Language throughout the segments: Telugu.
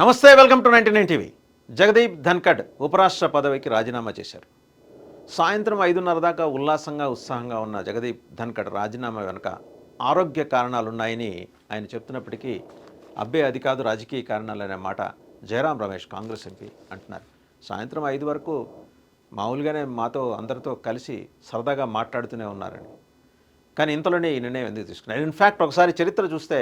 నమస్తే, welcome to 99 TV. Jagdeep Dhankhar ఉపరాష్ట్ర పదవికి రాజీనామా చేశారు. సాయంత్రం 5:30 దాకా ఉత్సాహంగా ఉన్న జగదీప్ ధన్కడ్ రాజీనామా వెనుక ఆరోగ్య కారణాలున్నాయని ఆయన చెప్తున్నప్పటికీ అబ్బే అది కాదు రాజకీయ కారణాలనే మాట జయరాం రమేష్ కాంగ్రెస్ ఎంపీ అంటున్నారు. సాయంత్రం 5 వరకు మామూలుగానే మాతో అందరితో కలిసి సరదాగా మాట్లాడుతూనే ఉన్నారని. కానీ ఇంతలోనే ఈ నిర్ణయం ఎందుకు తీసుకున్నారు? ఇన్ఫ్యాక్ట్ ఒకసారి చరిత్ర చూస్తే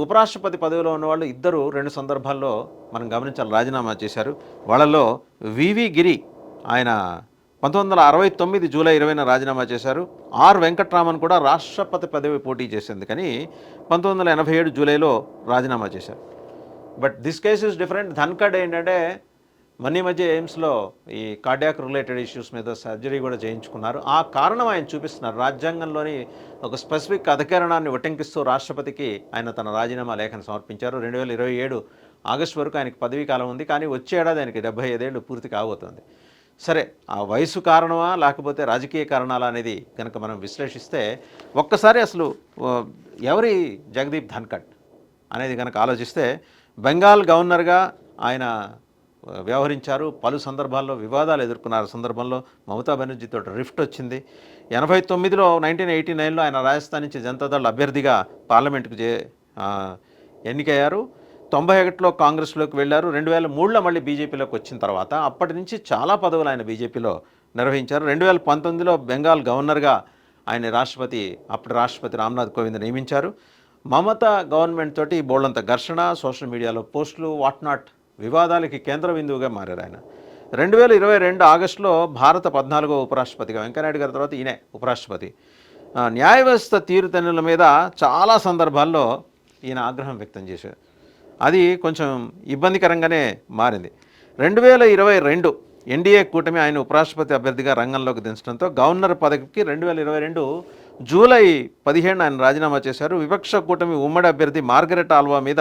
ఉపరాష్ట్రపతి పదవిలో ఉన్నవాళ్ళు ఇద్దరు 2 సందర్భాల్లో మనం గమనించాలి రాజీనామా చేశారు. వాళ్ళలో వివి గిరి ఆయన 1969 జూలై 20న రాజీనామా చేశారు. ఆర్ వెంకట్రామన్ కూడా రాష్ట్రపతి పదవి పోటీ చేసింది, కానీ 1987 జూలైలో రాజీనామా చేశారు. But this case is different. Dhankhar ఏంటంటే మొన్న మధ్య ఎయిమ్స్లో ఈ కార్డియాక్ రిలేటెడ్ ఇష్యూస్ మీద సర్జరీ కూడా చేయించుకున్నారు. ఆ కారణం ఆయన చూపిస్తున్నారు. రాజ్యాంగంలోని ఒక స్పెసిఫిక్ అధికరణాన్ని ఉటంకిస్తూ రాష్ట్రపతికి ఆయన తన రాజీనామా లేఖను సమర్పించారు. 2027 ఆగస్టు వరకు ఆయనకి పదవీ కాలం ఉంది, కానీ వచ్చే ఏడాది ఆయనకి 75 ఏళ్ళు పూర్తి కాబోతుంది. సరే, ఆ వయసు కారణమా లేకపోతే రాజకీయ కారణాలా అనేది కనుక మనం విశ్లేషిస్తే ఒక్కసారి అసలు ఎవరి జగదీప్ ధన్కడ్ అనేది కనుక ఆలోచిస్తే బెంగాల్ గవర్నర్గా ఆయన వ్యవహరించారు. పలు సందర్భాల్లో వివాదాలు ఎదుర్కొన్నారు. సందర్భంలో మమతా బెనర్జీతో రిఫ్ట్ వచ్చింది. 89లో 1989లో ఆయన రాజస్థాన్ నుంచి జనతాదళ్ అభ్యర్థిగా పార్లమెంటుకు ఎన్నికయ్యారు. 91లో కాంగ్రెస్లోకి వెళ్ళారు. 2003లో మళ్ళీ బీజేపీలోకి వచ్చిన తర్వాత అప్పటి నుంచి చాలా పదవులు ఆయన బీజేపీలో నిర్వహించారు. 2019లో బెంగాల్ గవర్నర్గా ఆయన అప్పటి రాష్ట్రపతి రామ్నాథ్ కోవింద్ నియమించారు. మమతా గవర్నమెంట్ తోటి బోల్డంత ఘర్షణ, సోషల్ మీడియాలో పోస్టులు, వాట్నాట్ వివాదాలకి కేంద్ర బిందువుగా మారారు ఆయన. 2022 ఆగస్టులో భారత 14వ ఉపరాష్ట్రపతిగా, వెంకయ్యనాయుడు గారి తర్వాత ఈయనే ఉపరాష్ట్రపతి. న్యాయ వ్యవస్థ తీరుతెన్నుల మీద చాలా సందర్భాల్లో ఈయన ఆగ్రహం వ్యక్తం చేశారు. అది కొంచెం ఇబ్బందికరంగానే మారింది. 2022 ఎన్డీఏ కూటమి ఆయన ఉపరాష్ట్రపతి అభ్యర్థిగా రంగంలోకి దించడంతో గవర్నర్ పదవికి 2022 జూలై 15 ఆయన రాజీనామా చేశారు. విపక్ష కూటమి ఉమ్మడి అభ్యర్థి మార్గరెట్ ఆల్వా మీద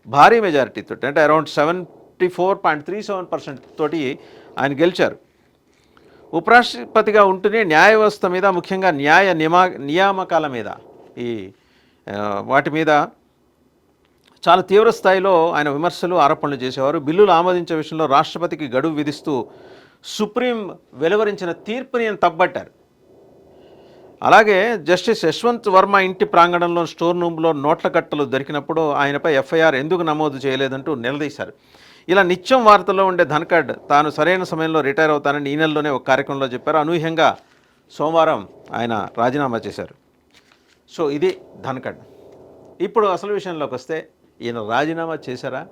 భారీ మెజారిటీతో, అంటే అరౌండ్ 74.37% తోటి ఆయన గెలిచారు. ఉపరాష్ట్రపతిగా ఉంటూనే న్యాయ వ్యవస్థ మీద, ముఖ్యంగా న్యాయ నియామకాల మీద, వాటి మీద చాలా తీవ్ర స్థాయిలో ఆయన విమర్శలు, ఆరోపణలు చేసేవారు. బిల్లులు ఆమోదించే విషయంలో రాష్ట్రపతికి గడువు విధిస్తూ సుప్రీం వెలువరించిన తీర్పుని ఆయన తప్పబట్టారు. అలాగే జస్టిస్ యశ్వంత్ వర్మ ఇంటి ప్రాంగణంలో స్టోర్ రూమ్లో నోట్ల కట్టలు దొరికినప్పుడు ఆయనపై ఎఫ్ఐఆర్ ఎందుకు నమోదు చేయలేదంటూ నిలదీశారు. ఇలా నిత్యం వార్తల్లో ఉండే ధన్కడ్ తాను సరైన సమయంలో రిటైర్ అవుతానని ఈ నెలలోనే ఒక కార్యక్రమంలో చెప్పారు. అనూహ్యంగా సోమవారం ఆయన రాజీనామా చేశారు. సో ఇది ధన్కడ్. ఇప్పుడు అసలు విషయంలోకి వస్తే ఈయన రాజీనామా చేశారా,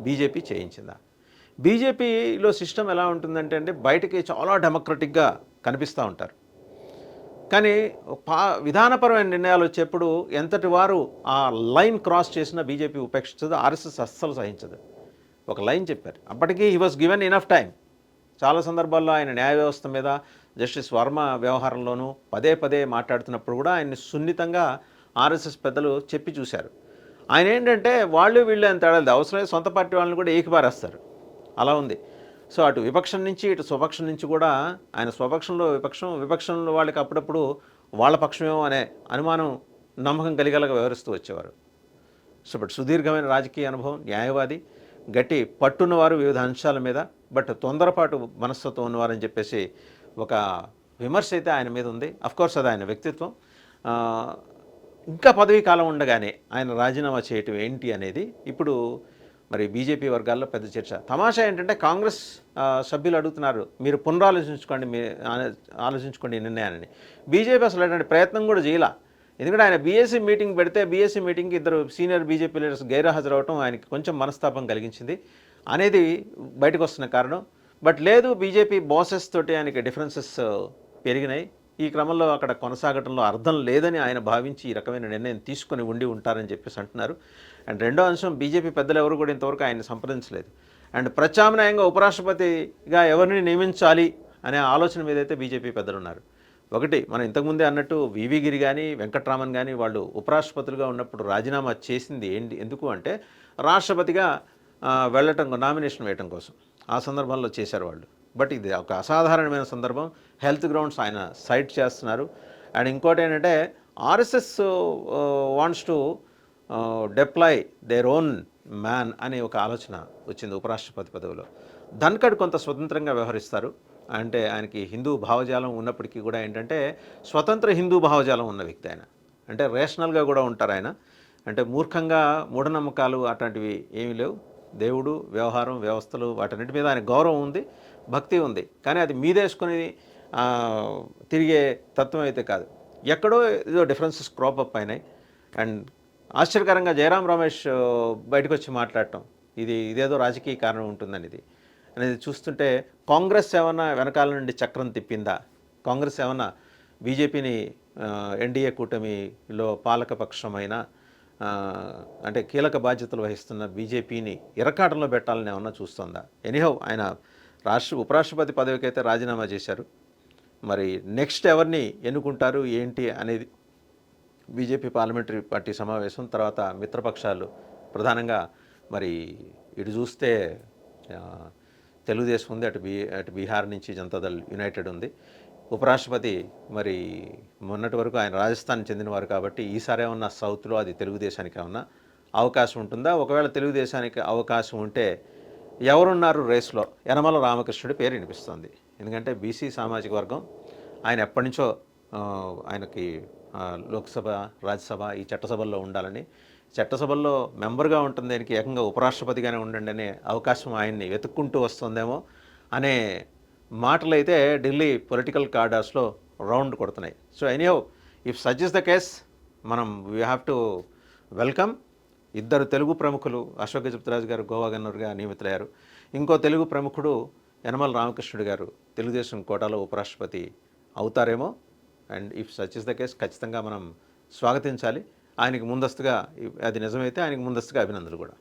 బీజేపీ చేయించిందా? బీజేపీలో సిస్టమ్ ఎలా ఉంటుందంటే అండి, బయటకి చాలా డెమోక్రటిక్గా కనిపిస్తూ ఉంటారు, కానీ విధానపరమైన నిర్ణయాలు వచ్చేప్పుడు ఎంతటి వారు ఆ లైన్ క్రాస్ చేసినా బీజేపీ ఉపేక్షించదు. ఆర్ఎస్ఎస్ అస్సలు సహించదు. ఒక లైన్ చెప్పారు, అప్పటికీ he was given enough time. చాలా సందర్భాల్లో ఆయన న్యాయ వ్యవస్థ మీద, జస్టిస్ వర్మ వ్యవహారంలోనూ పదే మాట్లాడుతున్నప్పుడు కూడా ఆయన్ని సున్నితంగా ఆర్ఎస్ఎస్ పెద్దలు చెప్పి చూశారు. ఆయన ఏంటంటే వాళ్ళు వీళ్ళు అని తేడా లేదు, అవసరమైతే సొంత పార్టీ వాళ్ళని కూడా ఏకిపారేస్తారు, అలా ఉంది. సో అటు విపక్షం నుంచి ఇటు స్వపక్షం నుంచి కూడా ఆయన స్వపక్షంలో విపక్షంలో వాళ్ళకి అప్పుడప్పుడు వాళ్ళ పక్షమేమో అనే అనుమానం, నమ్మకం కలిగేలాగా వ్యవహరిస్తూ వచ్చేవారు. సో బట్ సుదీర్ఘమైన రాజకీయ అనుభవం, న్యాయవాది, గట్టి పట్టున్నవారు వివిధ అంశాల మీద, బట్ తొందరపాటు మనస్తత్వం ఉన్నవారని చెప్పేసి ఒక విమర్శ అయితే ఆయన మీద ఉంది. అఫ్కోర్స్ అది ఆయన వ్యక్తిత్వం. ఇంకా పదవీ కాలం ఉండగానే ఆయన రాజీనామా చేయటం ఏంటి అనేది ఇప్పుడు మరి బీజేపీ వర్గాల్లో పెద్ద చర్చ. తమాషా ఏంటంటే కాంగ్రెస్ సభ్యులు అడుగుతున్నారు, మీరు ఆలోచించుకోండి ఈ నిర్ణయాన్ని. బీజేపీ అసలు అటువంటి ప్రయత్నం కూడా చేయాల. ఎందుకంటే ఆయన బీఎస్సీ మీటింగ్ పెడితే బీఎస్సీ మీటింగ్కి ఇద్దరు సీనియర్ బీజేపీ లీడర్స్ గైర్హాజరవటం ఆయనకి కొంచెం మనస్తాపం కలిగించింది అనేది బయటకు వస్తున్న కారణం. బట్ లేదు, బీజేపీ బాసెస్ తోటి ఆయనకి డిఫరెన్సెస్ పెరిగినాయి. ఈ క్రమంలో అక్కడ కొనసాగటంలో అర్థం లేదని ఆయన భావించి ఈ రకమైన నిర్ణయం తీసుకొని ఉంటారని చెప్పేసి అంటున్నారు. అండ్ రెండో అంశం, బీజేపీ పెద్దలు ఎవరు కూడా ఇంతవరకు ఆయన్ని సంప్రదించలేదు. అండ్ ప్రత్యామ్నాయంగా ఉపరాష్ట్రపతిగా ఎవరిని నియమించాలి అనే ఆలోచన మీద అయితే బీజేపీ పెద్దలు ఉన్నారు. ఒకటి, మనం ఇంతకుముందే అన్నట్టు వివి గిరి కానీ వెంకట్రామన్ కానీ వాళ్ళు ఉపరాష్ట్రపతులుగా ఉన్నప్పుడు రాజీనామా చేసింది ఎందుకు అంటే రాష్ట్రపతిగా వెళ్ళటం, నామినేషన్ వేయటం కోసం ఆ సందర్భంలో చేశారు వాళ్ళు. బట్ ఇది ఒక అసాధారణమైన సందర్భం. హెల్త్ గ్రౌండ్స్ ఆయన సైట్ చేస్తున్నారు. అండ్ ఇంకోటి ఏంటంటే RSS wants to deploy their own man అనే ఒక ఆలోచన వచ్చింది ఉపరాష్ట్రపతి పదవిలో. ధన్కడ్ కొంత స్వతంత్రంగా వ్యవహరిస్తారు. అంటే ఆయనకి హిందూ భావజాలం ఉన్నప్పటికీ కూడా ఏంటంటే స్వతంత్ర హిందూ భావజాలం ఉన్న వ్యక్తి ఆయన. అంటే రేషనల్గా కూడా ఉంటారు ఆయన. అంటే మూర్ఖంగా మూఢనమ్మకాలు అట్లాంటివి ఏమీ లేవు. దేవుడు, వ్యవహారం, వ్యవస్థలు వాటన్నిటి మీద ఆయన గౌరవం ఉంది, భక్తి ఉంది. కానీ అది మీదేసుకొని తిరిగే తత్వం అయితే కాదు. ఎక్కడో ఏదో డిఫరెన్సెస్ క్రాప్ అప్ అయినాయి. అండ్ ఆశ్చర్యకరంగా జయరాం రమేష్ బయటకు వచ్చి మాట్లాడటం, ఇదేదో రాజకీయ కారణం ఉంటుందనేది అనేది చూస్తుంటే కాంగ్రెస్ ఏమన్నా వెనకాల నుండి చక్రం తిప్పిందా? కాంగ్రెస్ ఏమన్నా బీజేపీని ఎన్డీఏ కూటమిలో పాలకపక్షమైన అంటే కీలక బాధ్యతలు వహిస్తున్న బీజేపీని ఇరకాటంలో పెట్టాలని ఏమన్నా చూస్తుందా? ఎనీహౌ ఆయన ఉపరాష్ట్రపతి పదవికి అయితే రాజీనామా చేశారు. మరి నెక్స్ట్ ఎవరిని ఎన్నుకుంటారు ఏంటి అనేది బీజేపీ పార్లమెంటరీ పార్టీ సమావేశం తర్వాత మిత్రపక్షాలు ప్రధానంగా మరి ఇటు చూస్తే తెలుగుదేశం ఉంది, అటు బీహార్ నుంచి జనతాదళ్ యునైటెడ్ ఉంది. ఉపరాష్ట్రపతి మరి మొన్నటి వరకు ఆయన రాజస్థాన్ చెందినవారు కాబట్టి ఈసారి ఏమన్నా సౌత్లో అది తెలుగుదేశానికి ఏమన్నా అవకాశం ఉంటుందా? ఒకవేళ తెలుగుదేశానికి అవకాశం ఉంటే ఎవరున్నారు రేస్లో? యనమల రామకృష్ణుడి పేరు వినిపిస్తుంది. ఎందుకంటే బీసీ సామాజిక వర్గం ఆయన ఎప్పటి నుంచో ఆయనకి లోక్సభ, రాజ్యసభ ఈ చట్టసభల్లో ఉండాలని, చట్టసభల్లో మెంబర్గా ఉంటుంది దానికి ఏకంగా ఉపరాష్ట్రపతిగానే ఉండండి అనే అవకాశం ఆయన్ని వెతుక్కుంటూ వస్తుందేమో అనే మాటలు అయితే ఢిల్లీ పొలిటికల్ కార్డర్స్లో రౌండ్ కొడుతున్నాయి. So anyhow if such is the case మనం వీ హ్యావ్ టు వెల్కమ్. ఇద్దరు తెలుగు ప్రముఖులు అశోక్ గజపతిరాజు గారు గోవా గవర్నర్గా నియమితులయ్యారు. ఇంకో తెలుగు ప్రముఖుడు యనమల రామకృష్ణుడు గారు తెలుగుదేశం కోటాలో ఉపరాష్ట్రపతి అవుతారేమో. And if such is the case ఖచ్చితంగా మనం స్వాగతించాలి. ఆయనకి ముందస్తుగా అది నిజమైతే ఆయనకి ముందస్తుగా అభినందనలు కూడా.